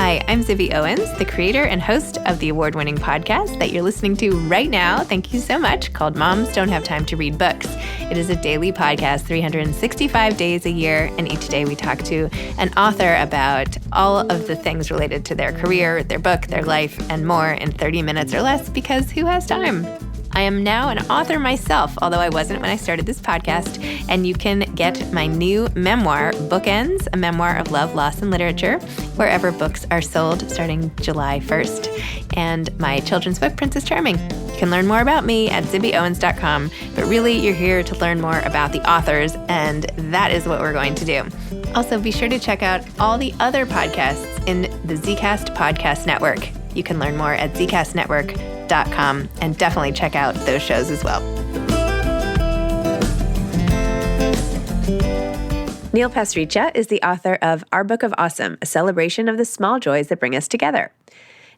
Hi, I'm Zibby Owens, the creator and host of the award-winning podcast that you're listening to right now. Thank you so much, called Moms Don't Have Time to Read Books. It is a daily podcast, 365 days a year, and each day we talk to an author about all of the things related to their career, their book, their life, and more in 30 minutes or less, because who has time? I am now an author myself, although I wasn't when I started this podcast, and you can get my new memoir, Bookends, a memoir of love, loss, and literature, wherever books are sold starting July 1st, and my children's book, Princess Charming. You can learn more about me at zibbyowens.com, but really you're here to learn more about the authors, and that is what we're going to do. Also, be sure to check out all the other podcasts in the Zcast Podcast Network. You can learn more at zcastnetwork.com and definitely check out those shows as well. Neil Pasricha is the author of Our Book of Awesome, a celebration of the small joys that bring us together.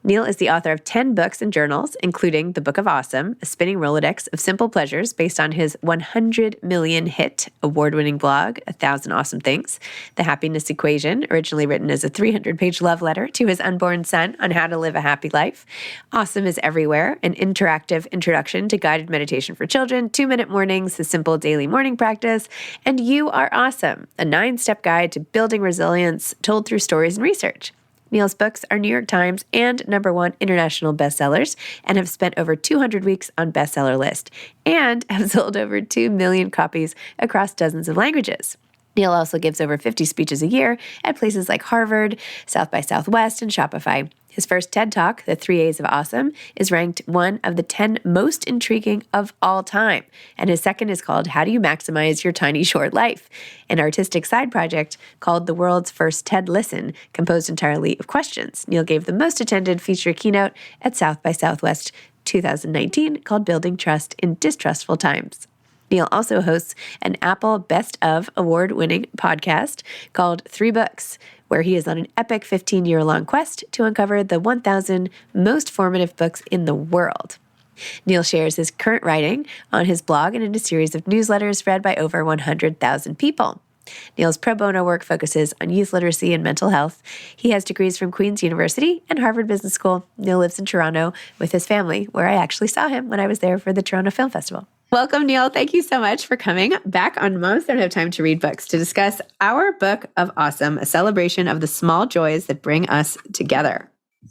Neil is the author of 10 books and journals, including The Book of Awesome, a spinning Rolodex of simple pleasures based on his 100 million hit award-winning blog, 1,000 Awesome Things, The Happiness Equation, originally written as a 300-page love letter to his unborn son on how to live a happy life, Awesome is Everywhere, an interactive introduction to guided meditation for children, 2-minute mornings, the simple daily morning practice, and You Are Awesome, a 9-step guide to building resilience told through stories and research. Neil's books are New York Times and #1 international bestsellers and have spent over 200 weeks on bestseller list and have sold over 2 million copies across dozens of languages. Neil also gives over 50 speeches a year at places like Harvard, South by Southwest, and Shopify. His first TED Talk, The 3 A's of Awesome, is ranked one of the 10 most intriguing of all time. And his second is called How Do You Maximize Your Tiny Short Life? An artistic side project called The World's First TED Listen, composed entirely of questions. Neil gave the most attended feature keynote at South by Southwest 2019 called Building Trust in Distrustful Times. Neil also hosts an Apple Best of award-winning podcast called 3 Books, where he is on an epic 15-year-long quest to uncover the 1,000 most formative books in the world. Neil shares his current writing on his blog and in a series of newsletters read by over 100,000 people. Neil's pro bono work focuses on youth literacy and mental health. He has degrees from Queen's University and Harvard Business School. Neil lives in Toronto with his family, where I actually saw him when I was there for the Toronto Film Festival. Welcome, Neil. Thank you so much for coming back on Moms Don't Have Time to Read Books to discuss Our Book of Awesome, a celebration of the small joys that bring us together.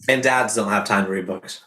And dads don't have time to read books.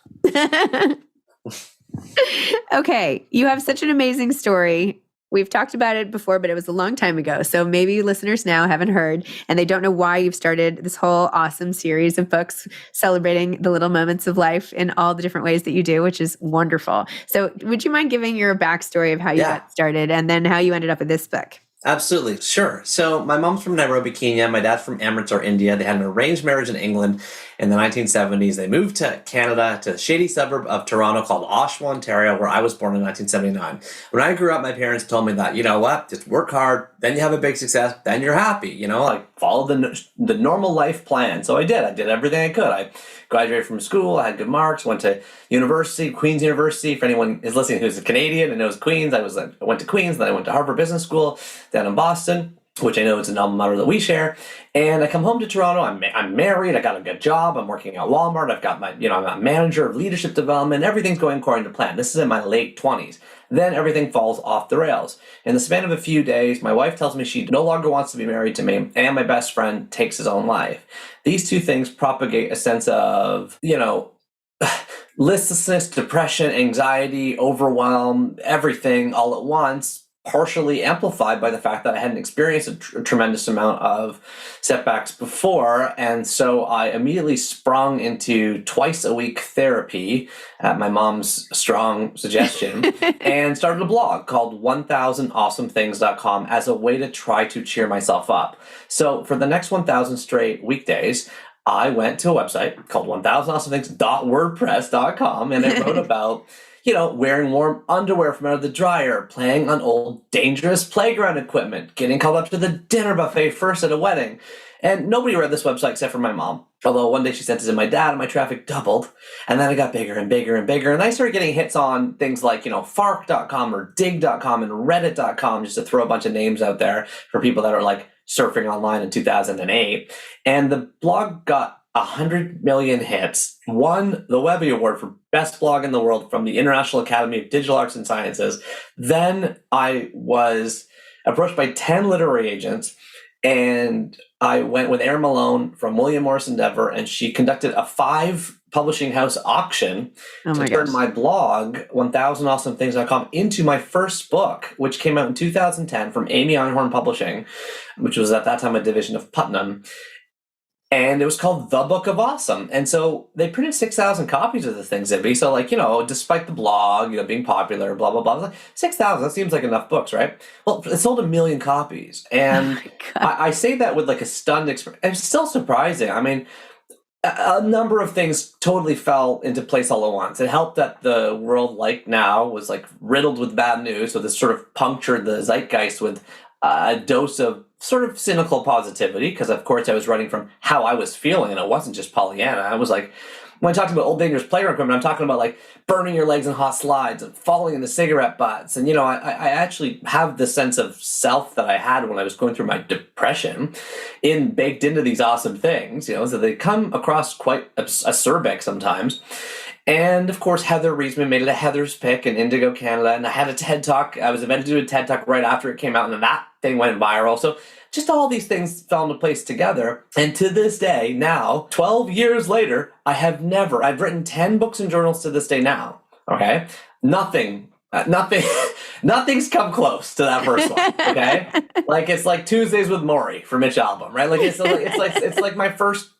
Okay, you have such an amazing story. We've talked about it before, but it was a long time ago. So maybe listeners now haven't heard, and they don't know why you've started this whole awesome series of books celebrating the little moments of life in all the different ways that you do, which is wonderful. So would you mind giving your backstory of how you got started and then how you ended up with this book? Absolutely. Sure. So my mom's from Nairobi, Kenya. My dad's from Amritsar, India. They had an arranged marriage in England in the 1970s. They moved to Canada, to a shady suburb of Toronto called Oshawa, Ontario, where I was born in 1979. When I grew up, my parents told me that, you know what, just work hard, then you have a big success, then you're happy, you know, like follow the normal life plan. So I did. I did everything I could. I graduated from school. I had good marks, went to university, Queen's University. For anyone who's listening who's a Canadian and knows Queen's, I went to Queen's, then I went to Harvard Business School down in Boston, which I know is an alma mater that we share. And I come home to Toronto. I'm married. I got a good job. I'm working at Walmart. I've got I'm a manager of leadership development. Everything's going according to plan. This is in my late 20s. Then everything falls off the rails. In the span of a few days, my wife tells me she no longer wants to be married to me, and my best friend takes his own life. These two things propagate a sense of, listlessness, depression, anxiety, overwhelm, everything all at once, partially amplified by the fact that I hadn't experienced a tremendous amount of setbacks before. And so I immediately sprung into twice-a-week therapy at my mom's strong suggestion and started a blog called 1000awesomethings.com as a way to try to cheer myself up. So for the next 1,000 straight weekdays, I went to a website called 1000awesomethings.wordpress.com, and I wrote about wearing warm underwear from out of the dryer, playing on old dangerous playground equipment, getting called up to the dinner buffet first at a wedding. And nobody read this website except for my mom. Although one day she sent it to my dad and my traffic doubled. And then it got bigger and bigger and bigger. And I started getting hits on things like, Fark.com or Dig.com and Reddit.com, just to throw a bunch of names out there for people that are like surfing online in 2008. And the blog got 100 million hits, won the Webby Award for Best Blog in the World from the International Academy of Digital Arts and Sciences. Then I was approached by 10 literary agents, and I went with Erin Malone from William Morris Endeavor, and she conducted a 5 publishing house auction to turn my blog, 1000awesomethings.com, into my first book, which came out in 2010 from Amy Einhorn Publishing, which was at that time a division of Putnam. And it was called The Book of Awesome. And so they printed 6,000 copies of the thing, Zibby. So, like, despite the blog, being popular, blah, blah, blah, like 6,000, that seems like enough books, right? Well, it sold 1 million copies. And I say that with like a stunned expression. It's still surprising. I mean, a number of things totally fell into place all at once. It helped that the world, like now, was like riddled with bad news. So this sort of punctured the zeitgeist with a dose of sort of cynical positivity, because of course I was writing from how I was feeling, and it wasn't just Pollyanna. I was like, when I talked about Old Dangerous Playground equipment, I'm talking about like burning your legs in hot slides and falling into cigarette butts. And, I actually have the sense of self that I had when I was going through my depression baked into these awesome things, so they come across quite acerbic sometimes. And of course, Heather Reisman made it a Heather's Pick in Indigo Canada. And I had a TED Talk. I was invited to do a TED Talk right after it came out, and that thing went viral. So just all these things fell into place together. And to this day, now, 12 years later, I've written 10 books and journals to this day now. Okay? Nothing's come close to that first one. Okay? Like, it's like Tuesdays with Maury for Mitch Albom, right? Like, it's like my first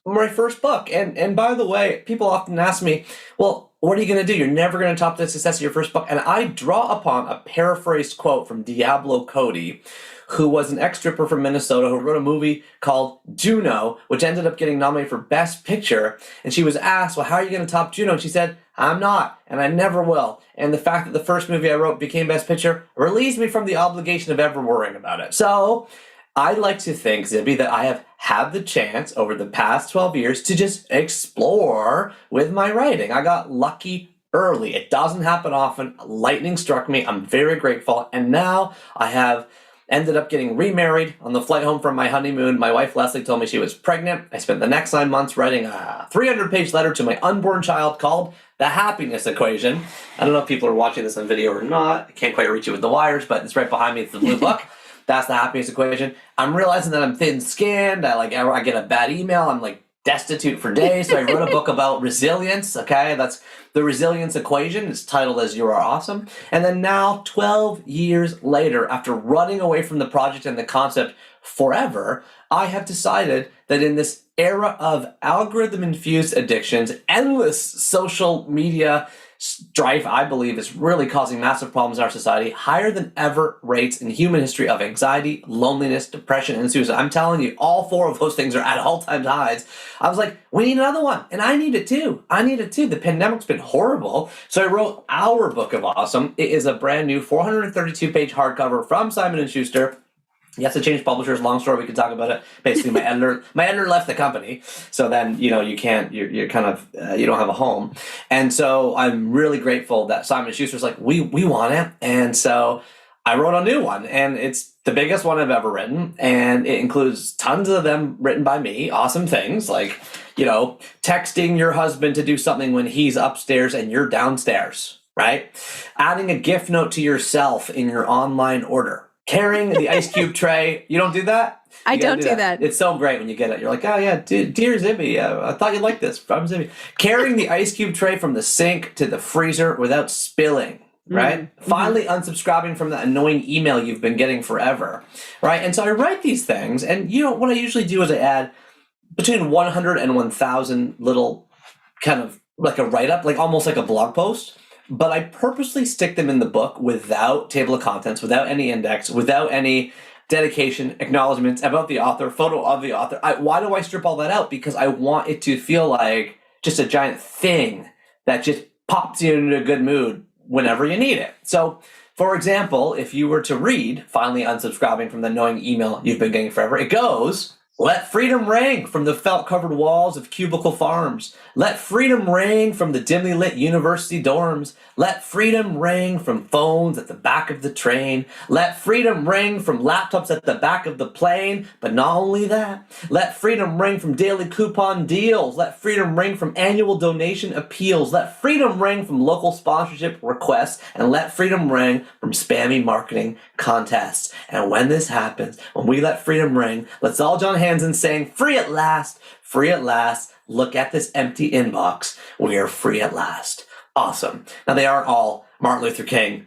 book. And by the way, people often ask me, well, what are you going to do? You're never going to top the success of your first book. And I draw upon a paraphrased quote from Diablo Cody, who was an ex-stripper from Minnesota who wrote a movie called Juno, which ended up getting nominated for Best Picture. And she was asked, well, how are you going to top Juno? And she said, I'm not, and I never will. And the fact that the first movie I wrote became Best Picture relieves me from the obligation of ever worrying about it. So I like to think, Zibby, that I have had the chance over the past 12 years to just explore with my writing. I got lucky early. It doesn't happen often. Lightning struck me. I'm very grateful. And now I have ended up getting remarried on the flight home from my honeymoon. My wife, Leslie, told me she was pregnant. I spent the next 9 months writing a 300-page letter to my unborn child called The Happiness Equation. I don't know if people are watching this on video or not. I can't quite reach it with the wires, but it's right behind me. It's the blue book. That's The Happiness Equation. I'm realizing that I'm thin-skinned. I get a bad email. I'm like destitute for days. So I wrote a book about resilience. Okay, that's The Resilience Equation. It's titled as You Are Awesome. And then now, 12 years later, after running away from the project and the concept forever, I have decided that in this era of algorithm-infused addictions, endless social media strife, I believe, is really causing massive problems in our society, higher than ever rates in human history of anxiety, loneliness, depression, and suicide. I'm telling you, all 4 of those things are at all-time highs. I was like, we need another one, and I need it too. The pandemic's been horrible, so I wrote our Book of Awesome. It is a brand new 432-page hardcover from Simon & Schuster. You have to change publishers. Long story. We could talk about it. Basically, my editor left the company. So then, you can't, you're kind of, you don't have a home. And so I'm really grateful that Simon & Schuster's like, we want it. And so I wrote a new one, and it's the biggest one I've ever written. And it includes tons of them written by me. Awesome things like, texting your husband to do something when he's upstairs and you're downstairs, right? Adding a gift note to yourself in your online order. Carrying the ice cube tray. You don't do that? I don't do that. It's so great when you get it. You're like, oh yeah, dear Zibby, I thought you'd like this. From Zibby. Carrying the ice cube tray from the sink to the freezer without spilling, right? Mm-hmm. Finally unsubscribing from that annoying email you've been getting forever, right? And so I write these things, and what I usually do is I add between 100 and 1,000 little kind of like a write-up, like almost like a blog post. But I purposely stick them in the book without table of contents, without any index, without any dedication, acknowledgments about the author, photo of the author. Why do I strip all that out? Because I want it to feel like just a giant thing that just pops you into a good mood whenever you need it. So, for example, if you were to read, finally unsubscribing from the annoying email you've been getting forever, it goes Let freedom ring from the felt-covered walls of cubicle farms. Let freedom ring from the dimly lit university dorms. Let freedom ring from phones at the back of the train. Let freedom ring from laptops at the back of the plane. But not only that, let freedom ring from daily coupon deals. Let freedom ring from annual donation appeals. Let freedom ring from local sponsorship requests. And let freedom ring from spammy marketing contests. And when this happens, when we let freedom ring, let's all join hands in saying, free at last, free at last. Look at this empty inbox. We are free at last. Awesome. Now, they aren't all Martin Luther King,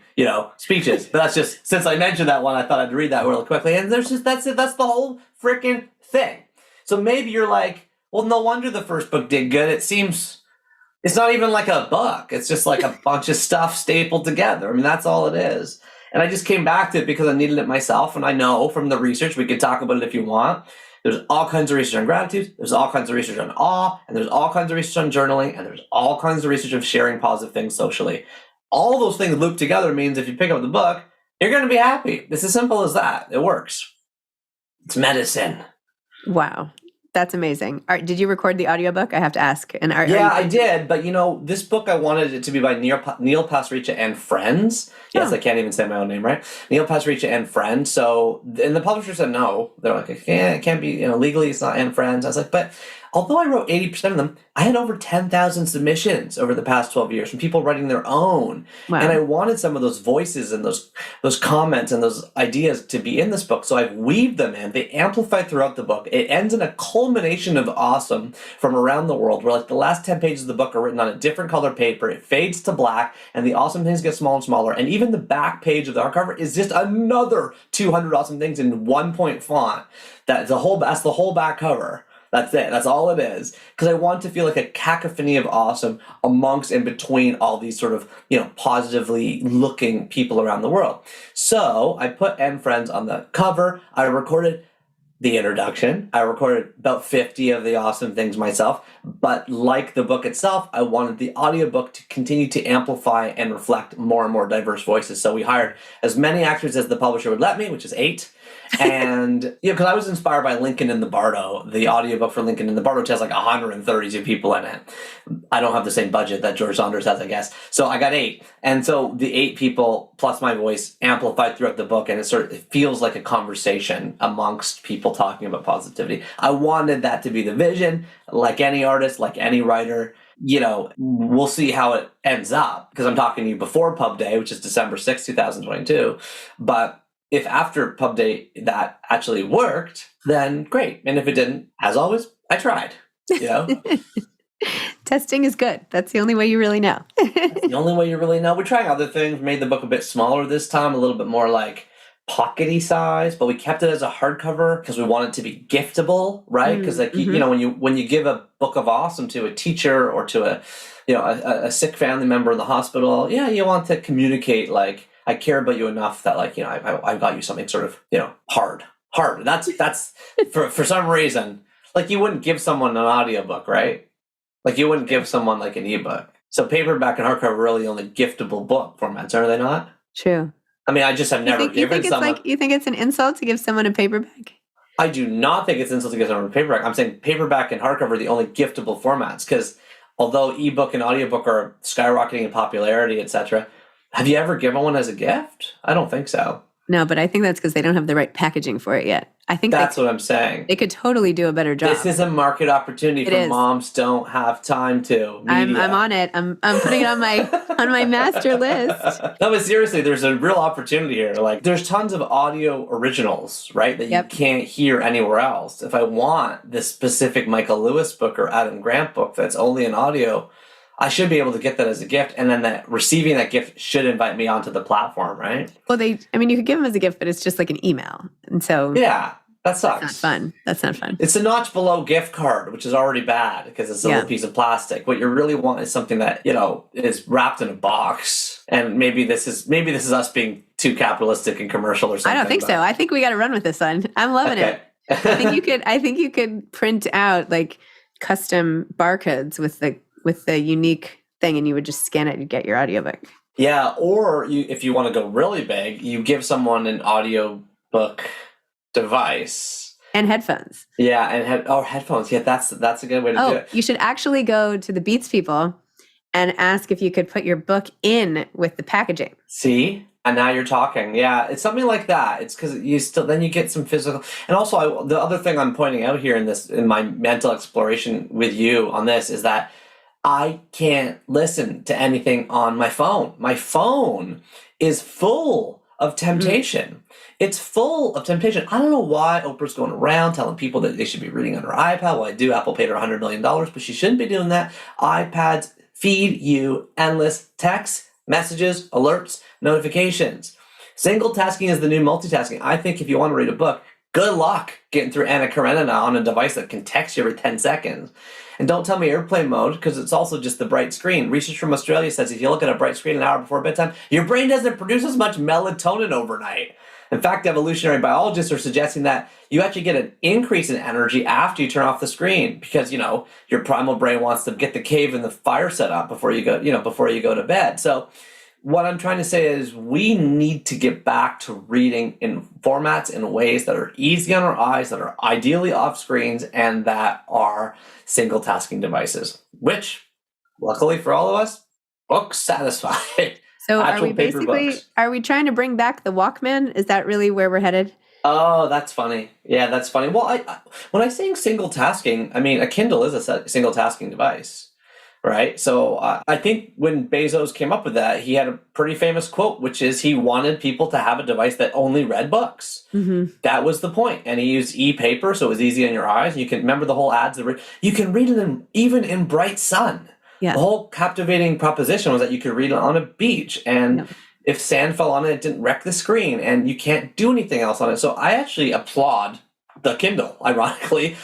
speeches, but that's just, since I mentioned that one, I thought I'd read that really quickly. And that's it. That's the whole freaking thing. So maybe you're like, well, no wonder the first book did good. It seems it's not even like a book. It's just like a bunch of stuff stapled together. I mean, that's all it is. And I just came back to it because I needed it myself. And I know from the research, we could talk about it if you want. There's all kinds of research on gratitude. There's all kinds of research on awe. And there's all kinds of research on journaling. And there's all kinds of research of sharing positive things socially. All those things looped together means if you pick up the book, you're going to be happy. It's as simple as that. It works. It's medicine. Wow. That's amazing. Did you record the audiobook? I have to ask. I did. But, this book, I wanted it to be by Neil Pasricha and friends. Yes, I can't even say my own name, right? Neil Pasricha and friends. So, and the publisher said no. They're like, it can't be, legally it's not and friends. I was like, but although I wrote 80% of them, I had over 10,000 submissions over the past 12 years from people writing their own. Wow. And I wanted some of those voices and those comments and those ideas to be in this book. So I've weaved them in. They amplify throughout the book. It ends in a culmination of awesome from around the world, where like the last 10 pages of the book are written on a different color paper. It fades to black, and the awesome things get smaller and smaller. And even the back page of the hardcover is just another 200 awesome things in 1-point font. That's the whole back cover. That's it. That's all it is. Because I want to feel like a cacophony of awesome amongst and between all these sort of, positively looking people around the world. So I put and friends on the cover. I recorded the introduction. I recorded about 50 of the awesome things myself. But like the book itself, I wanted the audiobook to continue to amplify and reflect more and more diverse voices. So we hired as many actors as the publisher would let me, which is 8. And, because I was inspired by Lincoln in the Bardo, the audiobook for Lincoln in the Bardo, which has like 132 people in it. I don't have the same budget that George Saunders has, I guess. So I got 8. And so the 8 people plus my voice amplified throughout the book, and it feels like a conversation amongst people talking about positivity. I wanted that to be the vision, like any artist, like any writer. We'll see how it ends up, because I'm talking to you before Pub Day, which is December 6th, 2022. But if after Pub Day that actually worked, then great. And if it didn't, as always, I tried. Testing is good. That's the only way you really know. That's the only way you really know. We're trying other things. Made the book a bit smaller this time, a little bit more like pockety size, but we kept it as a hardcover because we want it to be giftable, right? Because when you give a book of awesome to a teacher or to a sick family member in the hospital, you want to communicate like, I care about you enough that I've got you something sort of, hard. That's for some reason, like you wouldn't give someone an audiobook, right? Like you wouldn't give someone like an ebook. So paperback and hardcover are really the only giftable book formats, are they not? True. I mean, I just have never given someone. You think it's an insult to give someone a paperback? I do not think it's an insult to give someone a paperback. I'm saying paperback and hardcover are the only giftable formats, because although ebook and audiobook are skyrocketing in popularity, etc., have you ever given one as a gift? I don't think so. No, but I think that's because they don't have the right packaging for it yet. I think that's what I'm saying. They could totally do a better job. This is a market opportunity for moms don't have time to. I'm on it. I'm putting it on my master list. No, but seriously, there's a real opportunity here. Like, there's tons of audio originals, right, that you can't hear anywhere else. If I want this specific Michael Lewis book or Adam Grant book that's only in audio, I should be able to get that as a gift, and then receiving that gift should invite me onto the platform, right? Well, you could give them as a gift, but it's just like an email. And so that sucks. That's not fun. It's a notch below gift card, which is already bad because it's a little piece of plastic. What you really want is something that, is wrapped in a box. And maybe this is us being too capitalistic and commercial or something. I don't think so. I think we got to run with this one. I'm loving it. I think you could print out like custom barcodes with the unique thing, and you would just scan it and get your audiobook. Yeah, or if you want to go really big, you give someone an audiobook device, And headphones. Yeah, and headphones. Yeah, that's a good way to do it. You should actually go to the Beats people and ask if you could put your book in with the packaging. See? And now you're talking. Yeah, it's something like that. It's because then you get some physical. And also, the other thing I'm pointing out here in my mental exploration with you on this is that I can't listen to anything on my phone. My phone is full of temptation. It's full of temptation. I don't know why Oprah's going around telling people that they should be reading on her iPad. Well, I do. Apple paid her $100 million, but she shouldn't be doing that. iPads feed you endless texts, messages, alerts, notifications. Single tasking is the new multitasking. I think if you want to read a book, good luck getting through Anna Karenina on a device that can text you every 10 seconds. And don't tell me airplane mode, because it's also just the bright screen. Research from Australia says if you look at a bright screen an hour before bedtime, your brain doesn't produce as much melatonin overnight. In fact, evolutionary biologists are suggesting that you actually get an increase in energy after you turn off the screen because, your primal brain wants to get the cave and the fire set up before you go to bed. So what I'm trying to say is we need to get back to reading in formats in ways that are easy on our eyes, that are ideally off screens, and that are single tasking devices, which, luckily for all of us, books satisfy. So are we trying to bring back the Walkman? Is that really where we're headed? Oh, that's funny. Yeah, that's funny. Well, when I say single tasking, I mean, a Kindle is a single tasking device, right? So I think when Bezos came up with that, he had a pretty famous quote, which is he wanted people to have a device that only read books. Mm-hmm. That was the point. And he used e-paper, so it was easy on your eyes. You can remember the whole ads. You can read it even in bright sun. Yeah. The whole captivating proposition was that you could read it on a beach, and if sand fell on it, it didn't wreck the screen, and you can't do anything else on it. So I actually applaud the Kindle, ironically,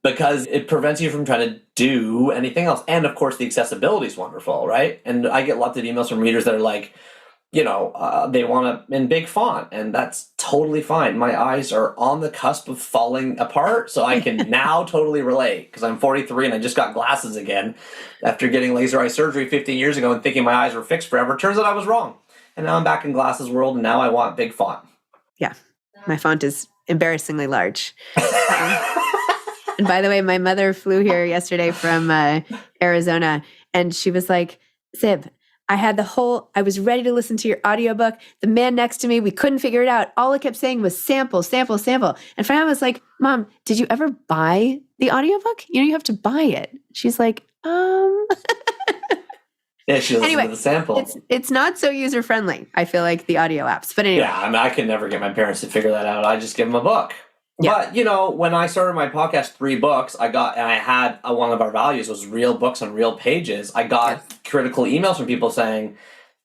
because it prevents you from trying to do anything else. And of course, the accessibility is wonderful, right? And I get lots of emails from readers that are like, they want it in big font, and that's totally fine. My eyes are on the cusp of falling apart, so I can now totally relate because I'm 43 and I just got glasses again after getting laser eye surgery 15 years ago and thinking my eyes were fixed forever. Turns out I was wrong. And now I'm back in glasses world, and now I want big font. Yeah, my font is embarrassingly large. And by the way, my mother flew here yesterday from Arizona, and she was like, Zib, I was ready to listen to your audiobook. The man next to me, we couldn't figure it out. All it kept saying was sample, sample, sample. And finally I was like, Mom, did you ever buy the audiobook? You have to buy it. She's like, Yeah, she listens to the sample. It's not so user-friendly, I feel like, the audio apps. But anyway. Yeah, I mean, I could never get my parents to figure that out. I just give them a book. Yeah. But, when I started my podcast, 3 books, I had one of our values was real books on real pages. I got critical emails from people saying,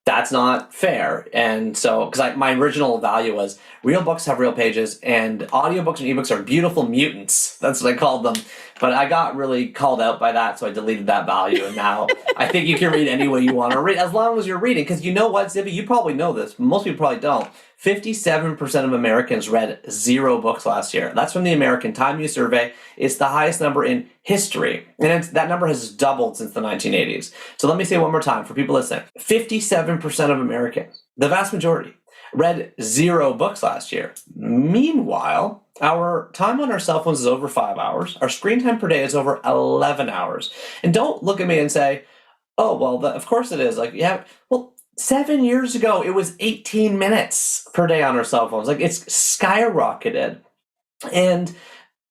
that's not fair. And so, because my original value was real books have real pages, and audiobooks and ebooks are beautiful mutants. That's what I called them. But I got really called out by that, so I deleted that value. And now I think you can read any way you want to read, as long as you're reading. Because you know what, Zibby? You probably know this. Most people probably don't. 57% of Americans read 0 books last year. That's from the American Time Use Survey. It's the highest number in history. And that number has doubled since the 1980s. So let me say one more time for people listening. 57% of Americans, the vast majority, read 0 books last year. Meanwhile, our time on our cell phones is over 5 hours. Our screen time per day is over 11 hours. And don't look at me and say, oh, well, of course it is. 7 years ago, it was 18 minutes per day on our cell phones. It's skyrocketed. And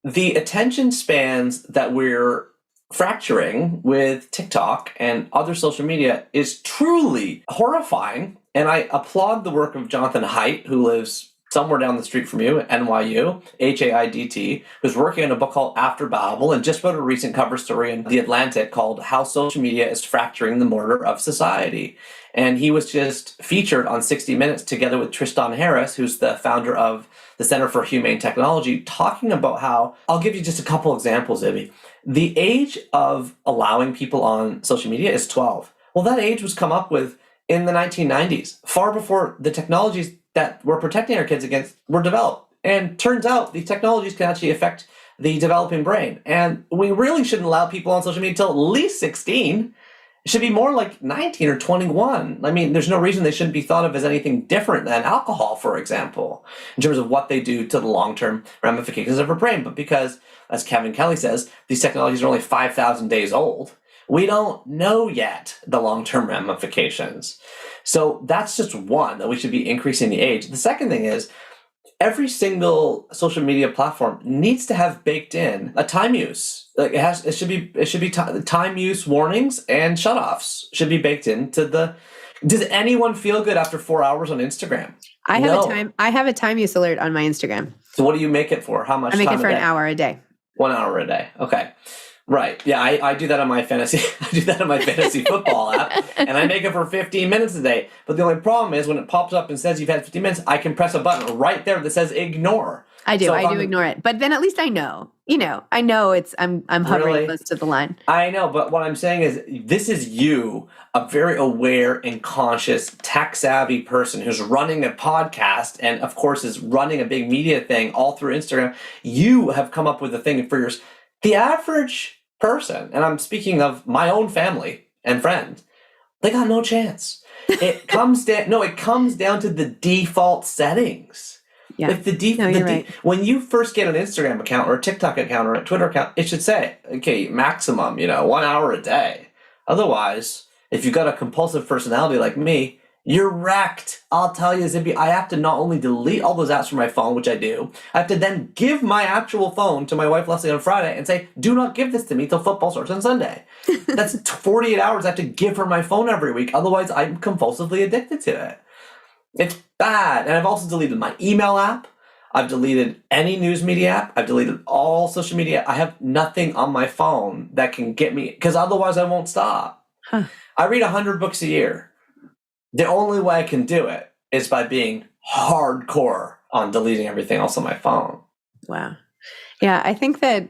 the attention spans that we're fracturing with TikTok and other social media is truly horrifying. And I applaud the work of Jonathan Haidt, who lives somewhere down the street from you at NYU, Haidt, who's working on a book called After Babel and just wrote a recent cover story in The Atlantic called How Social Media is Fracturing the Mortar of Society. And he was just featured on 60 Minutes together with Tristan Harris, who's the founder of the Center for Humane Technology, talking about how, I'll give you just a couple examples, Zibby. The age of allowing people on social media is 12. Well, that age was come up with in the 1990s, far before the technologies that we're protecting our kids against were developed. And turns out these technologies can actually affect the developing brain. And we really shouldn't allow people on social media until at least 16. It should be more like 19 or 21. I mean, there's no reason they shouldn't be thought of as anything different than alcohol, for example, in terms of what they do to the long-term ramifications of our brain. But because, as Kevin Kelly says, these technologies are only 5,000 days old, we don't know yet the long-term ramifications. So that's just one, that we should be increasing the age. The second thing is, every single social media platform needs to have baked in a time use. Like it should be time use warnings and shutoffs should be baked into the. Does anyone feel good after 4 hours on Instagram? I have a time use alert on my Instagram. So what do you make it for? How much? I make time it for a an day? hour a day. 1 hour a day. Okay. Right. Yeah, I do that on my fantasy. I do that on my fantasy football app, and I make it for 15 minutes a day. But the only problem is when it pops up and says you've had 15 minutes, I can press a button right there that says ignore. I do. So I do ignore it. But then at least I know. I know I'm hovering Really? close to the line. I know, but what I'm saying is this is you, a very aware and conscious, tech-savvy person who's running a podcast and, of course, is running a big media thing all through Instagram. You have come up with a thing for yours. The average person, and I'm speaking of my own family and friends, they got no chance. It comes down to the default settings. Yeah. If right. When you first get an Instagram account or a TikTok account or a Twitter account, it should say, okay, maximum, 1 hour a day. Otherwise, if you've got a compulsive personality like me, you're wrecked. I'll tell you, Zibby, I have to not only delete all those apps from my phone, which I do, I have to then give my actual phone to my wife, Leslie, on Friday and say, do not give this to me till football starts on Sunday. That's 48 hours I have to give her my phone every week. Otherwise, I'm compulsively addicted to it. It's bad. And I've also deleted my email app. I've deleted any news media app. I've deleted all social media. I have nothing on my phone that can get me, because otherwise I won't stop. Huh. I read 100 books a year. The only way I can do it is by being hardcore on deleting everything else on my phone. Wow. Yeah, I think that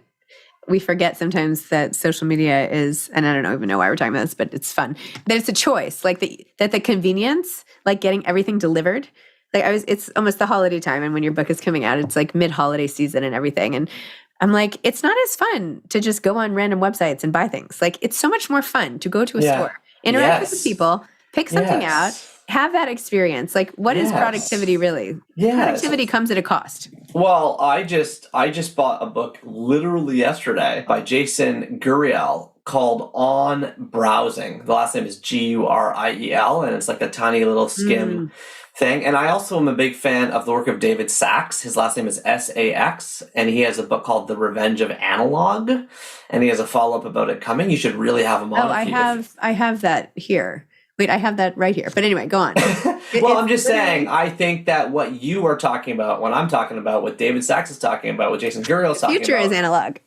we forget sometimes that social media is, and I don't even know why we're talking about this, but it's fun, that it's a choice, like that the convenience, like getting everything delivered. It's almost the holiday time, and when your book is coming out, it's like mid-holiday season and everything. And I'm like, it's not as fun to just go on random websites and buy things. Like, it's so much more fun to go to a store, interact with the people, pick something out, have that experience. Like, what is productivity really? Productivity comes at a cost. Well, I just bought a book literally yesterday by Jason Guriel called On Browsing. The last name is Guriel, and it's like a tiny little skim thing. And I also am a big fan of the work of David Sachs. His last name is Sax, and he has a book called The Revenge of Analog, and he has a follow-up about it coming. You should really have him on. Oh, I have that here. Wait, I have that right here. But anyway, go on. Well, I'm just saying, I think that what you are talking about, what I'm talking about, what David Sachs is talking about, what Jason Guriel is talking about. Future is analog.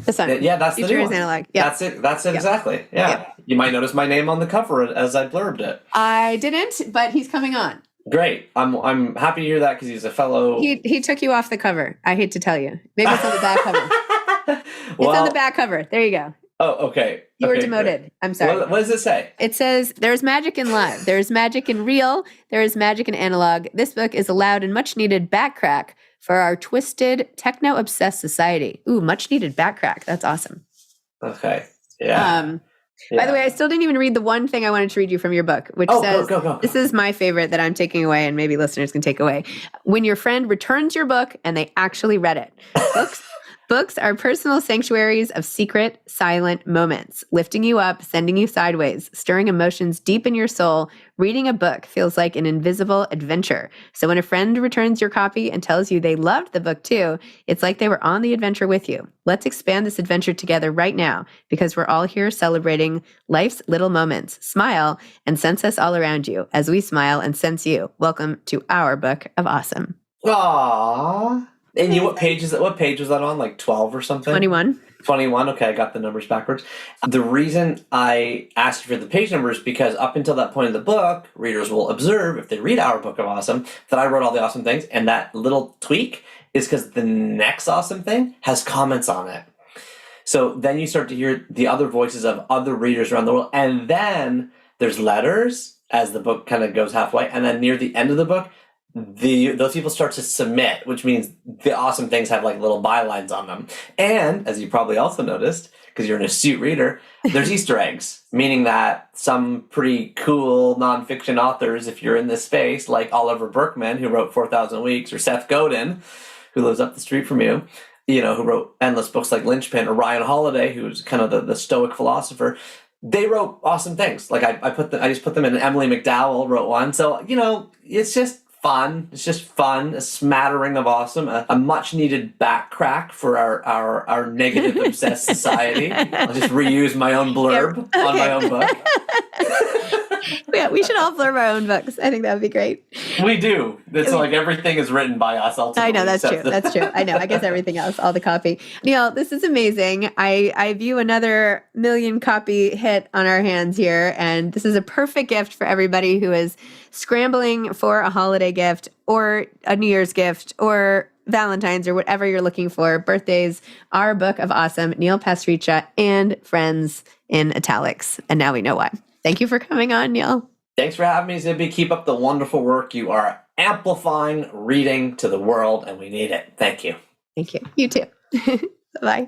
That's not, that's the future is analog. Yeah. That's it exactly. Yeah. You might notice my name on the cover as I blurbed it. I didn't, but he's coming on. Great. I'm happy to hear that because he's a fellow. He took you off the cover. I hate to tell you. Maybe it's on the back cover. It's on the back cover. There you go. Oh, okay. You were demoted. Great. I'm sorry. What does it say? It says, there's magic in live. There's magic in real. There is magic in analog. This book is a loud and much needed back crack for our twisted, techno-obsessed society. Ooh, much needed back crack. That's awesome. Okay. Yeah. By the way, I still didn't even read the one thing I wanted to read you from your book, which says, go. This is my favorite that I'm taking away, and maybe listeners can take away. When your friend returns your book and they actually read it. Books are personal sanctuaries of secret, silent moments, lifting you up, sending you sideways, stirring emotions deep in your soul. Reading a book feels like an invisible adventure. So when a friend returns your copy and tells you they loved the book too, it's like they were on the adventure with you. Let's expand this adventure together right now, because we're all here celebrating life's little moments. Smile and sense us all around you as we smile and sense you. Welcome to our book of awesome. Aww. And what page was that on? Like 12 or something? 21. 21. Okay, I got the numbers backwards. The reason I asked you for the page numbers because up until that point in the book, readers will observe, if they read our book of awesome, that I wrote all the awesome things. And that little tweak is because the next awesome thing has comments on it. So then you start to hear the other voices of other readers around the world. And then there's letters as the book kind of goes halfway. And then near the end of the book, those people start to submit, which means the awesome things have like little bylines on them. And as you probably also noticed, because you're an astute reader, there's Easter eggs, meaning that some pretty cool nonfiction authors, if you're in this space, like Oliver Burkeman, who wrote 4,000 Weeks, or Seth Godin, who lives up the street from you, who wrote endless books like Lynchpin, or Ryan Holiday, who's kind of the Stoic philosopher. They wrote awesome things. Like I just put them in. Emily McDowell wrote one. So, it's just fun. It's just fun. A smattering of awesome. A much needed back crack for our negative obsessed society. I'll just reuse my own blurb on my own book. Yeah, we should all blurb our own books. I think that would be great. We do. It's like everything is written by us ultimately. I know, that's true. That's true. I know. I guess everything else, all the copy. Neil, this is amazing. I view another 1 million copy hit on our hands here. And this is a perfect gift for everybody who is scrambling for a holiday gift or a New Year's gift or Valentine's or whatever you're looking for. Birthdays, Our Book of Awesome, Neil Pasricha, and Friends in italics. And now we know why. Thank you for coming on, Neil. Thanks for having me, Zibby. Keep up the wonderful work. You are amplifying reading to the world, and we need it. Thank you. Thank you. You too. Bye.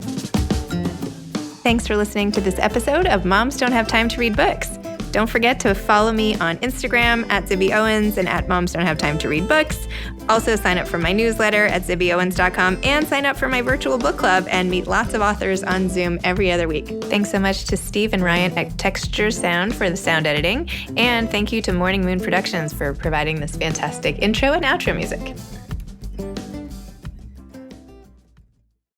Thanks for listening to this episode of Moms Don't Have Time to Read Books. Don't forget to follow me on Instagram at Zibby Owens and at Moms Don't Have Time to Read Books. Also sign up for my newsletter at zibbyowens.com and sign up for my virtual book club and meet lots of authors on Zoom every other week. Thanks so much to Steve and Ryan at Texture Sound for the sound editing. And thank you to Morning Moon Productions for providing this fantastic intro and outro music.